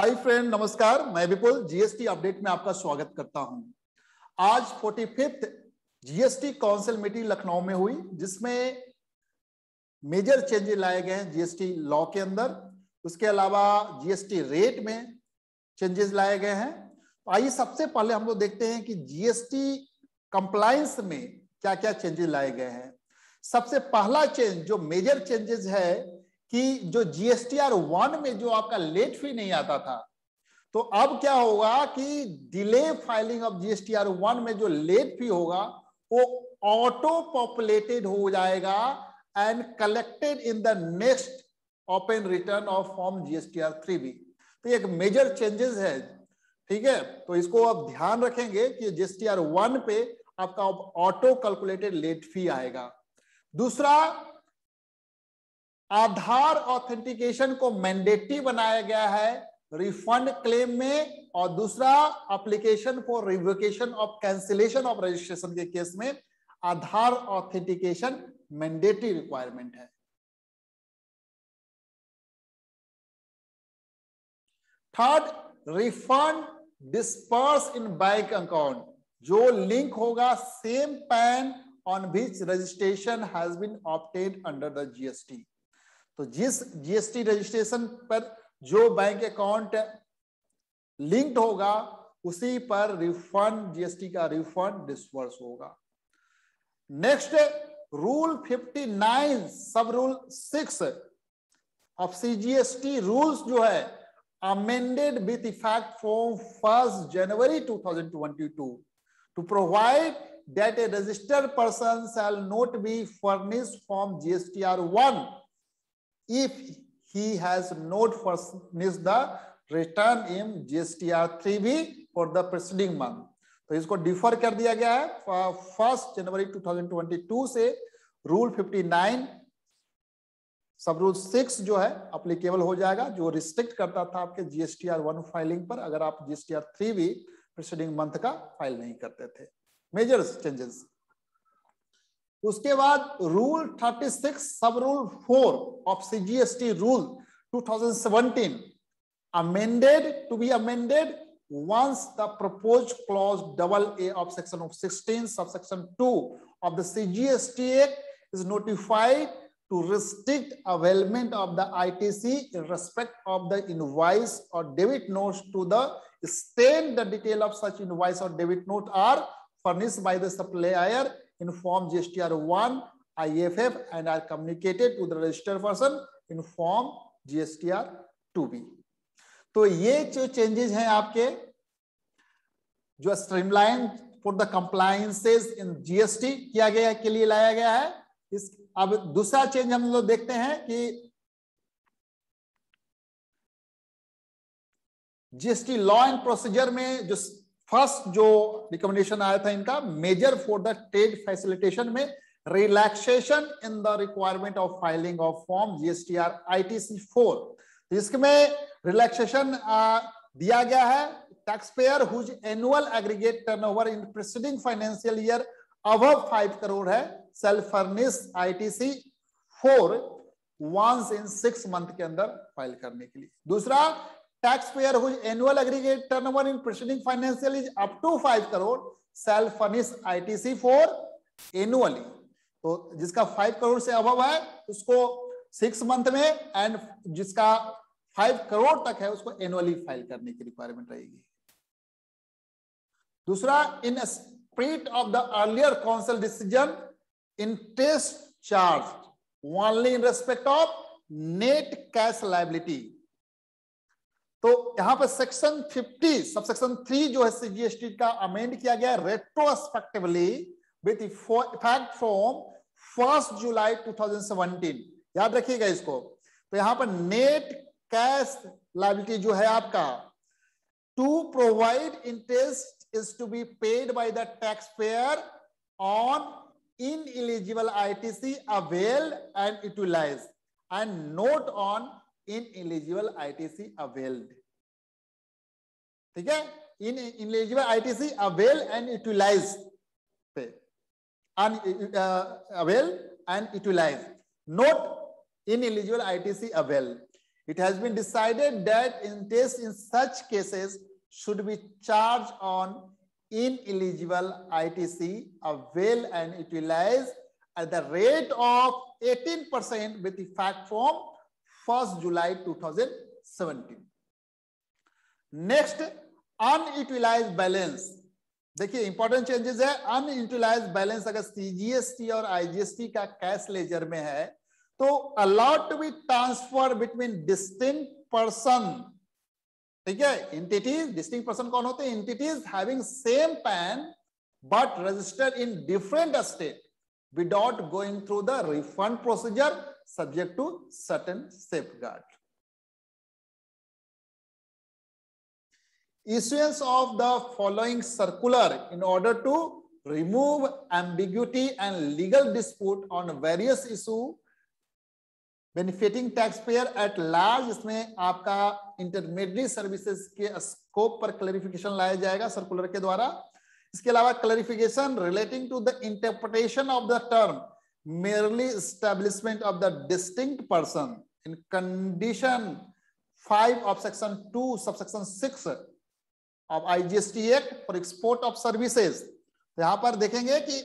Hi friend, नमस्कार। मैं विपुल GST update में आपका स्वागत करता हूं। आज 45th GST council meeting Lucknow में हुई, जिसमें मेजर चेंजेस लाए गए हैं जीएसटी लॉ के अंदर। उसके अलावा जीएसटी रेट में चेंजेस लाए गए हैं। तो आइए सबसे पहले हम लोग देखते हैं कि जीएसटी कंप्लायंस में क्या क्या चेंजेस लाए गए हैं। सबसे पहला चेंज जो मेजर चेंजेस है कि जो जीएसटीआर 1 में जो आपका लेट फी नहीं आता था, तो अब क्या होगा कि डिले फाइलिंग ऑफ जीएसटीआर 1 में जो लेट फी होगा वो ऑटो पॉपुलेटेड हो जाएगा and collected in the next open return of form GSTR 3B। तो एक मेजर चेंजेस है, ठीक है। तो इसको आप ध्यान रखेंगे कि जीएसटीआर 1 पे आपका ऑटो कैलकुलेटेड लेट फी आएगा। दूसरा, आधार ऑथेंटिकेशन को मैंडेटरी बनाया गया है रिफंड क्लेम में, और दूसरा application for revocation of cancellation of registration के केस में आधार ऑथेंटिकेशन मैंडेटरी रिक्वायरमेंट है। Third, refund disperse in bank account जो लिंक होगा same PAN on which registration has been obtained under the GST. तो जिस जीएसटी रजिस्ट्रेशन पर जो bank account linked होगा उसी पर रिफंड, जीएसटी का रिफंड डिस्पर्स होगा। नेक्स्ट, रूल 59 सब रूल 6 ऑफ सीजीएसटी रूल्स जो है amended with effect from 1 January 2022 to provide that a registered person shall not be furnished from GSTR 1 if he has not furnished the return in GSTR 3B for the preceding month। तो इसको differ कर दिया गया है 1 जनवरी 2022 से rule 59 सब rule 6 जो है अप्लीकेबल हो जाएगा, जो रिस्ट्रिक्ट करता था आपके जीएसटीआर 1 फाइलिंग पर अगर आप जीएसटीआर 3B प्रीसीडिंग मंथ का फाइल नहीं करते थे। Major changes. उसके बाद rule 36 sub rule 4 of CGST rule 2017 amended to be amended once the proposed clause AA of section of 16 subsection 2 of the CGST Act is notified to restrict availment of the ITC in respect of the invoice or debit notes to the extent the detail of such invoice or debit note are furnished by the supplier in form GSTR 1 IFF and are communicated to the registered person in form GSTR 2B। तो ये जो changes हैं आपके जो streamline for the compliances in GST किया गया के लिए लाया गया है। इस अब दूसरा चेंज हम लोग देखते हैं कि जीएसटी लॉ एंड प्रोसीजर में जो फर्स्ट जो रिकमेंडेशन आया था इनका, major for the trade facilitation में relaxation in the requirement of filing of form GSTR ITC 4। इसमें रिलैक्सेशन दिया गया है taxpayer whose annual aggregate turnover in preceding financial year above 5 crore है shall furnish ITC 4 once in 6 month के अंदर file करने के लिए। दूसरा, taxpayer whose annual aggregate turnover in preceding financial year up to 5 crore cell furnish ITC 4 annually. तो जिसका 5 करोड़ से अबव है उसको 6 मंथ में, एंड जिसका 5 करोड़ तक है उसको एनुअली फाइल करने की रिक्वायरमेंट रहेगी। दूसरा, in spirit of the earlier council decision interest charge only in respect of net cash liability. तो यहां पर सेक्शन 50 सबसेक्शन 3 जो है सीजीएसटी का अमेंड किया गया है रेट्रोस्पेक्टिवली विथ इफेक्ट फ्रॉम 1 जुलाई 2017। याद रखिएगा इसको। तो यहां पर नेट कैश लायबिलिटी जो है आपका, to provide interest is to be paid by the tax payer on ineligible ITC availed and utilized and not on ineligible ITC availed। ठीक है, ineligible ITC avail and utilize पे avail and utilize, not ineligible ITC avail। It has been decided that interest in such cases should be charged on ineligible ITC availed and utilized at the rate of 18% with effect from 1st July 2017. Next, unutilized balance. देखिए important changes है, unutilised balance अगर CGST और IGST का cash ledger में है तो allowed to be transfer between distinct person, ठीक है, एंटिटीज. डिस्टिंक्ट पर्सन कौन होते हैं? Entities having same PAN but registered in different state without going through the refund procedure subject to certain safeguard. Issuance of the following circular in order to remove ambiguity and legal dispute on various issue benefiting taxpayer at large. इसमें आपका intermediate services के scope पर clarification लाया जाएगा circular के द्वारा. इसके अलावा clarification relating to the interpretation of the term merely establishment of the distinct person in condition 5 of section 2 subsection 6 of IGST Act for export of services. तो यहाँ पर देखेंगे कि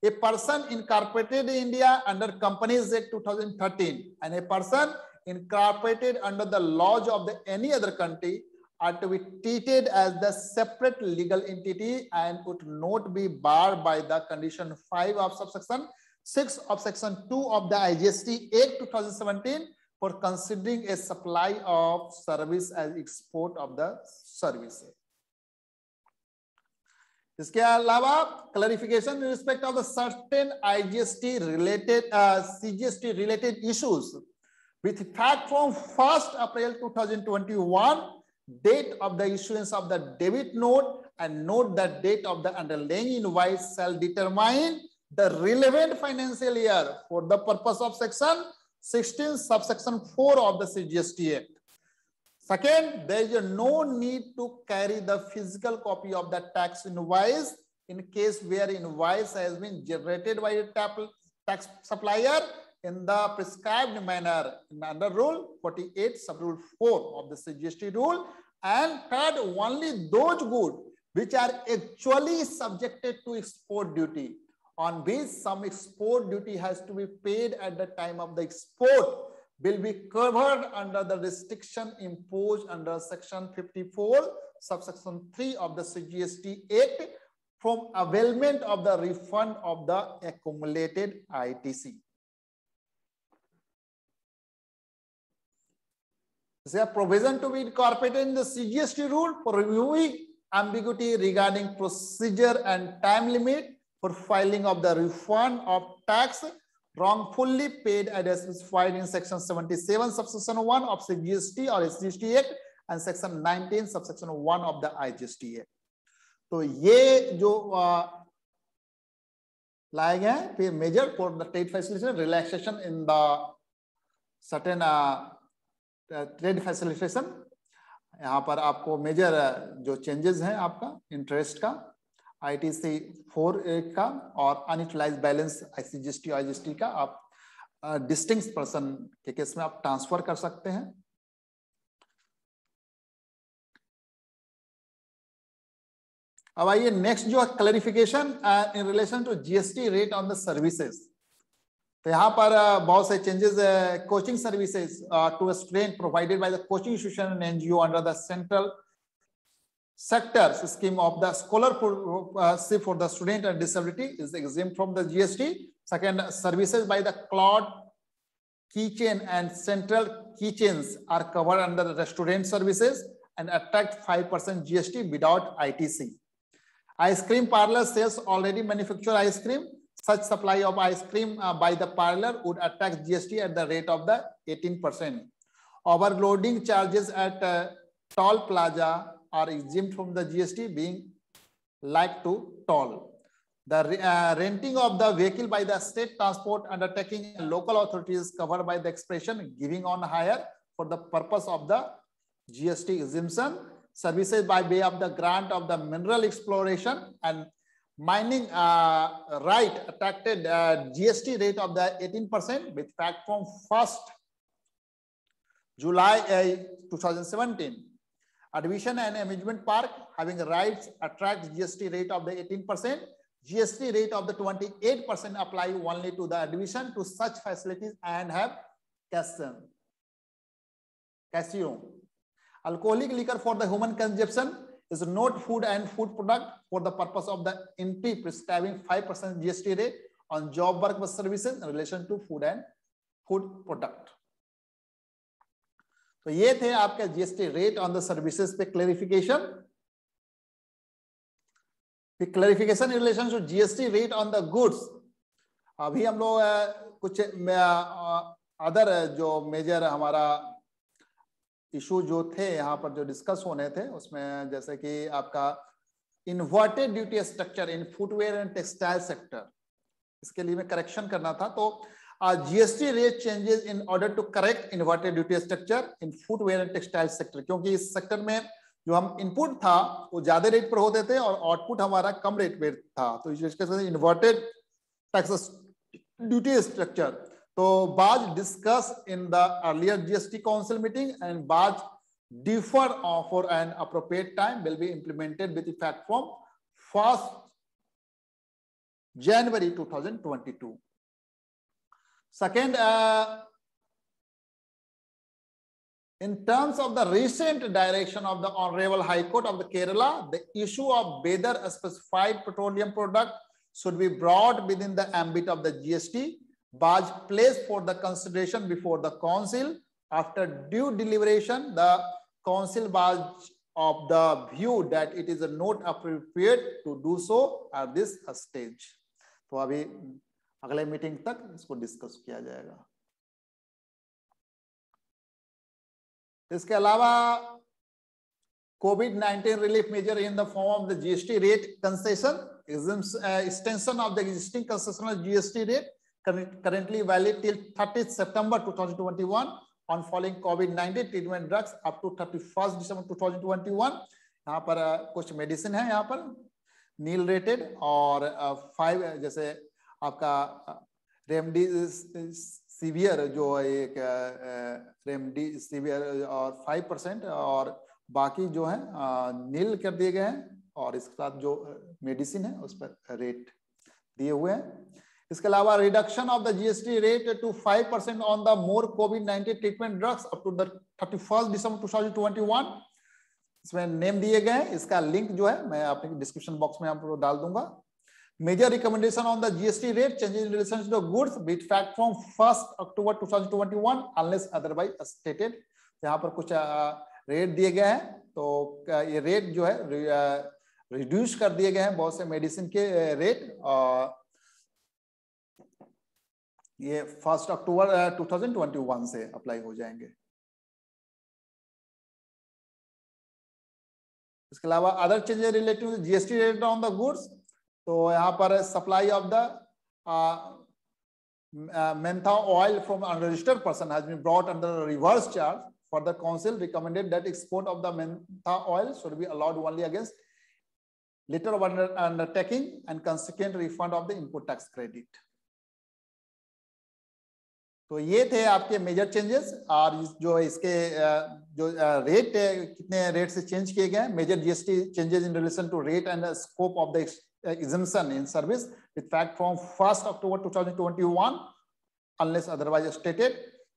a person incorporated in India under Companies Act 2013 and a person incorporated under the laws of the any other country are to be treated as the separate legal entity and would not be barred by the condition 5 of subsection 6 of section 2 of the IGST Act 2017 for considering a supply of service as export of the service. इसके अलावा clarification in respect of the certain IGST related CGST related issues with effect from 1st April 2021, date of the issuance of the debit note and note the date of the underlying invoice shall determine the relevant financial year for the purpose of section 16 subsection 4 of the CGST Act. Second, there is no need to carry the physical copy of the tax invoice in case where invoice has been generated by a tax supplier in the prescribed manner under Rule 48, Sub-Rule 4 of the CGST rule. And third, only those goods which are actually subjected to export duty, on which some export duty has to be paid at the time of the export, will be covered under the restriction imposed under section 54 subsection 3 of the CGST Act from availment of the refund of the accumulated ITC. There are provision to be incorporated in the CGST rule for reviewing ambiguity regarding procedure and time limit for filing of the refund of tax wrongfully paid as specified in section 77 subsection 1 of CGST or SGST Act and section 19 subsection 1 of the IGST Act. तो ये जो लाए गए हैं फिर measure for the trade facilitation relaxation in the certain trade facilitation. यहाँ पर आपको मेजर जो चेंजेस हैं आपका इंटरेस्ट का, ITC 4 का और अनयूटिलाइज्ड बैलेंस ICGST IGST का आप डिस्टिंक्ट पर्सन के केस में आप ट्रांसफर कर सकते हैं. अब आइए नेक्स्ट जो clarification in relation to GST rate on the services. तो यहाँ पर बहुत से चेंजेस है. Coaching services to student provided by the coaching institution and NGO under the central sector scheme of the scholarship for the student and disability is exempt from the GST. Second, services by the cloud keychain and central keychains are covered under the student services and attract 5% GST without ITC. Ice cream parlor sales already manufacture ice cream. Such supply of ice cream by the parlor would attract GST at the rate of the 18%. Overloading charges at toll plaza are exempt from the GST being like to toll. The renting of the vehicle by the state transport undertaking and local authorities covered by the expression giving on hire for the purpose of the GST exemption. Services by way of the grant of the mineral exploration and mining right attracted GST rate of the 18% with fact from 1st July 2017. Admission and amusement park having rights attract GST rate of the 18%. GST rate of the 28% apply only to the admission to such facilities and have casino. Alcoholic liquor for the human consumption is not food and food product for the purpose of the entry prescribing 5% GST rate on job work services in relation to food and food product. तो ये थे आपका GST rate on the services पे clarification. Clarification in relation to GST rate on the goods. अभी हम लोग कुछ other जो मेजर हमारा इशू जो थे यहाँ पर जो डिस्कस होने थे उसमें जैसे कि आपका inverted duty structure in footwear and textile sector, इसके लिए मैं करेक्शन करना था. तो GST rate changes in order to correct inverted duty structure in footwear and textile sector, क्योंकि इस सेक्टर में जो हम इनपुट था वो ज्यादा रेट पर होते थे और आउटपुट हमारा कम रेट पे था. तो इसके इन्वर्टेड टैक्स ड्यूटी स्ट्रक्चर. तो was discuss in the earlier GST council meeting and was defer for an appropriate time will be implemented with effect from 1st January 2022. Second, in terms of the recent direction of the Honorable High Court of the Kerala, the issue of whether a specified petroleum product should be brought within the ambit of the GST was placed for the consideration before the Council. After due deliberation, the Council was of the view that it is not appropriate to do so at this stage. तो अभी अगले meeting तक इसको discuss किया जाएगा. इसके अलावा COVID-19 relief measure in the form of the GST rate concession, extension of the existing concessional GST rate currently valid till 30th September 2021 on following COVID-19 treatment drugs up to 31st December 2021. यहाँ पर कुछ medicine है यहाँ पर nil rated और 5 जैसे आपका remdesivir जो एक रेमडेसिवियर और 5% और बाकी जो है नील कर दिए गए हैं और इसके साथ जो मेडिसिन है उस पर रेट दिए हुए हैं. इसके अलावा reduction of the GST rate to 5% on the more COVID-19 treatment drugs up to the 31st December 2021. इसमें नेम दिए गए हैं, इसका लिंक जो है मैं आपके डिस्क्रिप्शन बॉक्स में आपको डाल दूंगा. Major recommendation on the GST rate changes in relation to the goods with effect from 1st October 2021 unless otherwise stated. यहाँ पर कुछ रेट दिए गए हैं तो ये रेट जो है रिड्यूस कर दिए गए हैं बहुत से मेडिसिन के रेट और ये 1st October 2021 से अप्लाई हो जाएंगे. इसके अलावा other changes related to GST rate on the goods. तो यहाँ पर supply of the mentha oil from unregistered person has been brought under a reverse charge. For the council recommended that export of the mentha oil should be allowed only against letter of undertaking and consequent refund of the input tax credit. तो ये थे आपके major changes और जो इसके जो rate कितने rate से चेंज किए गए. Major GST changes in relation to rate and scope of the exemption in service with fact from 1st October 2021 unless otherwise stated.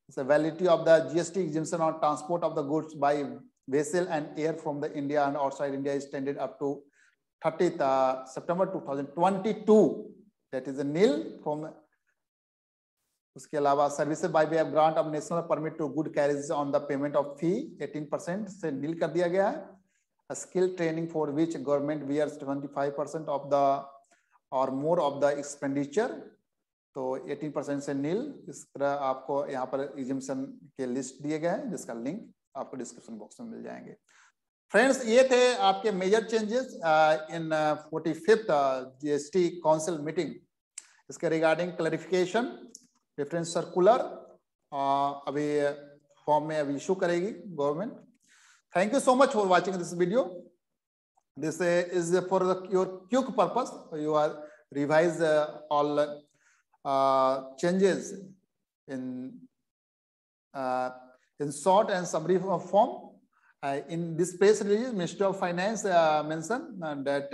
It's the validity of the GST exemption on transport of the goods by vessel and air from the India and outside India is extended up to 30th September 2022. That is a nil from. उसके अलावा services by way of grant of national permit to good carriage on the payment of fee 18% से नील कर दिया गया है. Skill training for which government bears 25% of the or more of the expenditure, तो 18% से नील. इस तरह आपको यहाँ पर एग्जेम्पशन के लिस्ट दिए गए हैं जिसका लिंक आपको डिस्क्रिप्शन बॉक्स में मिल जाएंगे. फ्रेंड्स ये थे आपके major changes in 45th GST council meeting. इसके रिगार्डिंग क्लैरिफिकेशन रेफरेंस सर्कुलर अभी फॉर्म में अभी इशू करेगी government. Thank you so much for watching this video. This is for your quick purpose. You are revise all changes in In short and summary form, in this press release, Ministry of Finance mentioned that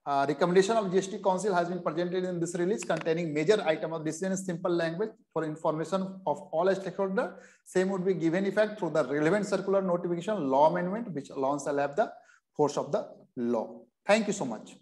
recommendation of GST Council has been presented in this release containing major item of decision in simple language for information of all stakeholders. Same would be given effect through the relevant circular notification law amendment, which alone shall have the force of the law. Thank you so much.